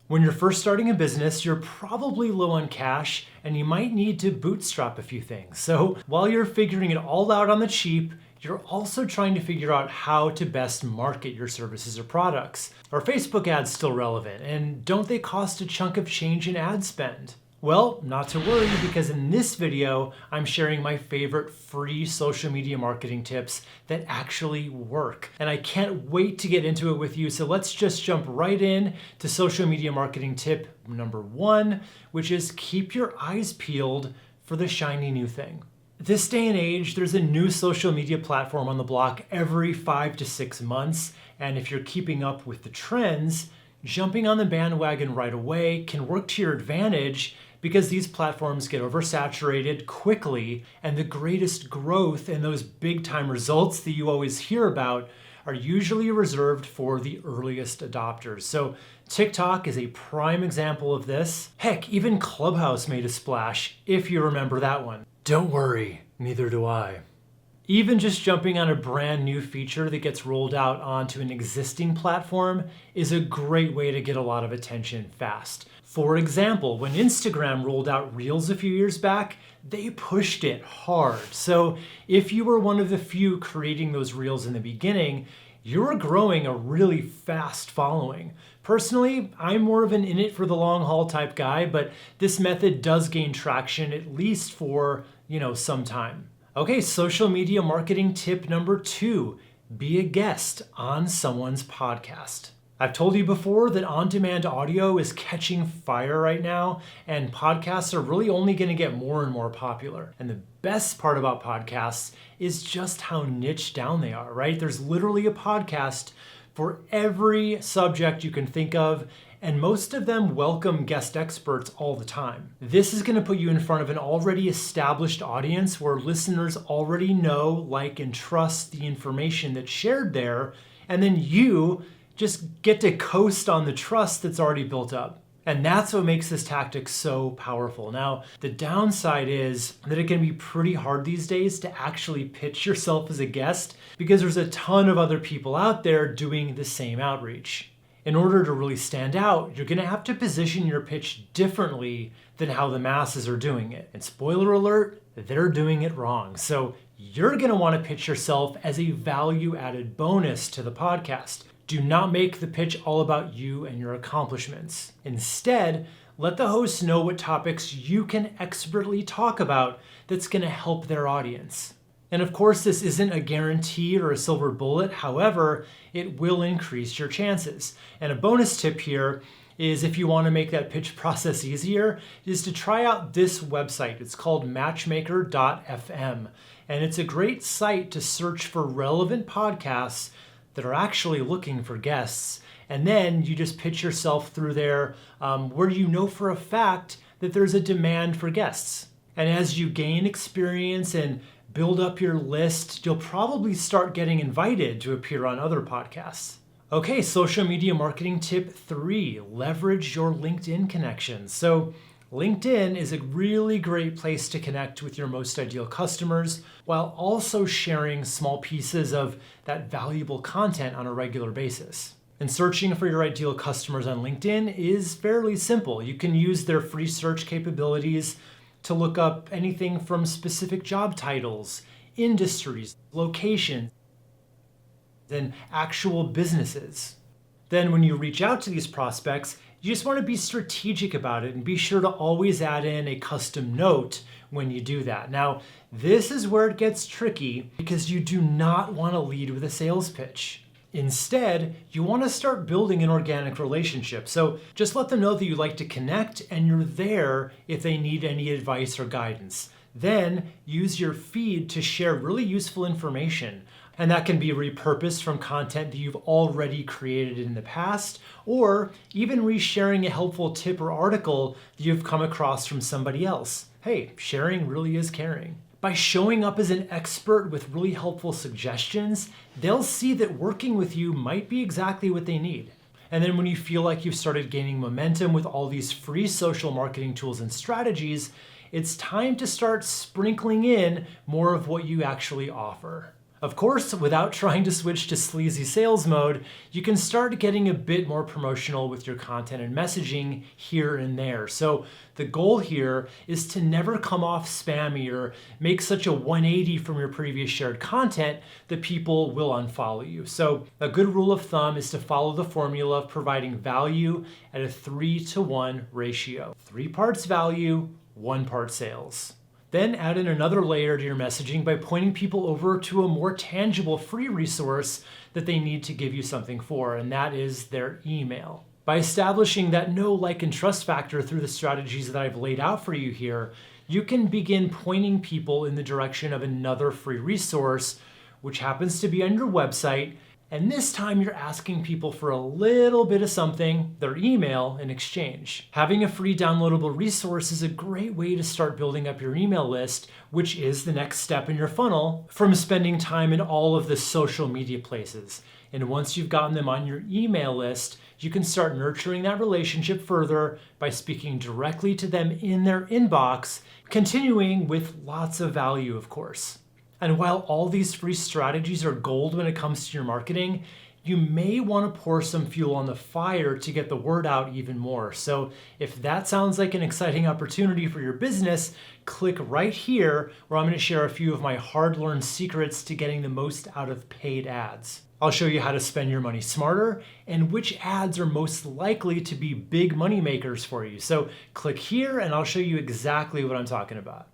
When you're first starting a business, you're probably low on cash and you might need to bootstrap a few things. So while you're figuring it all out on the cheap, you're also trying to figure out how to best market your services or products. Are Facebook ads still relevant? And don't they cost a chunk of change in ad spend? Well, not to worry, because in this video, I'm sharing my favorite free social media marketing tips that actually work. And I can't wait to get into it with you. So let's just jump right in to social media marketing tip number 1, which is keep your eyes peeled for the shiny new thing. This day and age, there's a new social media platform on the block every 5 to 6 months. And if you're keeping up with the trends, jumping on the bandwagon right away can work to your advantage, because these platforms get oversaturated quickly, and the greatest growth and those big time results that you always hear about are usually reserved for the earliest adopters. So TikTok is a prime example of this. Heck, even Clubhouse made a splash, if you remember that one. Don't worry, neither do I. Even just jumping on a brand new feature that gets rolled out onto an existing platform is a great way to get a lot of attention fast. For example, when Instagram rolled out Reels a few years back, they pushed it hard. So if you were one of the few creating those Reels in the beginning, you're growing a really fast following. Personally, I'm more of an in it for the long haul type guy, but this method does gain traction, at least for, some time. Okay, social media marketing tip number 2, be a guest on someone's podcast. I've told you before that on-demand audio is catching fire right now, and podcasts are really only going to get more and more popular. And the best part about podcasts is just how niche down they are, right? There's literally a podcast for every subject you can think of, and most of them welcome guest experts all the time. This is going to put you in front of an already established audience where listeners already know, like, and trust the information that's shared there, and then you just get to coast on the trust that's already built up. And that's what makes this tactic so powerful. Now, the downside is that it can be pretty hard these days to actually pitch yourself as a guest, because there's a ton of other people out there doing the same outreach. In order to really stand out, you're going to have to position your pitch differently than how the masses are doing it. And spoiler alert, they're doing it wrong. So you're going to want to pitch yourself as a value-added bonus to the podcast. Do not make the pitch all about you and your accomplishments. Instead, let the host know what topics you can expertly talk about that's going to help their audience. And of course, this isn't a guarantee or a silver bullet. However, it will increase your chances. And a bonus tip here is, if you want to make that pitch process easier, is to try out this website. It's called matchmaker.fm. And it's a great site to search for relevant podcasts that are actually looking for guests. And then you just pitch yourself through there where you know for a fact that there's a demand for guests. And as you gain experience and build up your list, you'll probably start getting invited to appear on other podcasts. Okay, social media marketing tip 3, leverage your LinkedIn connections. So LinkedIn is a really great place to connect with your most ideal customers while also sharing small pieces of that valuable content on a regular basis. And searching for your ideal customers on LinkedIn is fairly simple. You can use their free search capabilities to look up anything from specific job titles, industries, locations, and actual businesses. Then when you reach out to these prospects, you just want to be strategic about it and be sure to always add in a custom note when you do that. Now, this is where it gets tricky, because you do not want to lead with a sales pitch. Instead, you want to start building an organic relationship. So just let them know that you like to connect and you're there if they need any advice or guidance. Then use your feed to share really useful information. And that can be repurposed from content that you've already created in the past, or even resharing a helpful tip or article that you've come across from somebody else. Hey, sharing really is caring. By showing up as an expert with really helpful suggestions, they'll see that working with you might be exactly what they need. And then when you feel like you've started gaining momentum with all these free social marketing tools and strategies, it's time to start sprinkling in more of what you actually offer. Of course, without trying to switch to sleazy sales mode, you can start getting a bit more promotional with your content and messaging here and there. So the goal here is to never come off spammy or make such a 180 from your previous shared content that people will unfollow you. So a good rule of thumb is to follow the formula of providing value at a 3-to-1 ratio. 3 parts value, 1 part sales. Then add in another layer to your messaging by pointing people over to a more tangible free resource that they need to give you something for, and that is their email. By establishing that know, like, and trust factor through the strategies that I've laid out for you here, you can begin pointing people in the direction of another free resource, which happens to be on your website. And this time you're asking people for a little bit of something, their email, in exchange. Having a free downloadable resource is a great way to start building up your email list, which is the next step in your funnel from spending time in all of the social media places. And once you've gotten them on your email list, you can start nurturing that relationship further by speaking directly to them in their inbox, continuing with lots of value, of course. And while all these free strategies are gold when it comes to your marketing, you may want to pour some fuel on the fire to get the word out even more. So if that sounds like an exciting opportunity for your business, click right here where I'm going to share a few of my hard-learned secrets to getting the most out of paid ads. I'll show you how to spend your money smarter and which ads are most likely to be big money makers for you. So click here and I'll show you exactly what I'm talking about.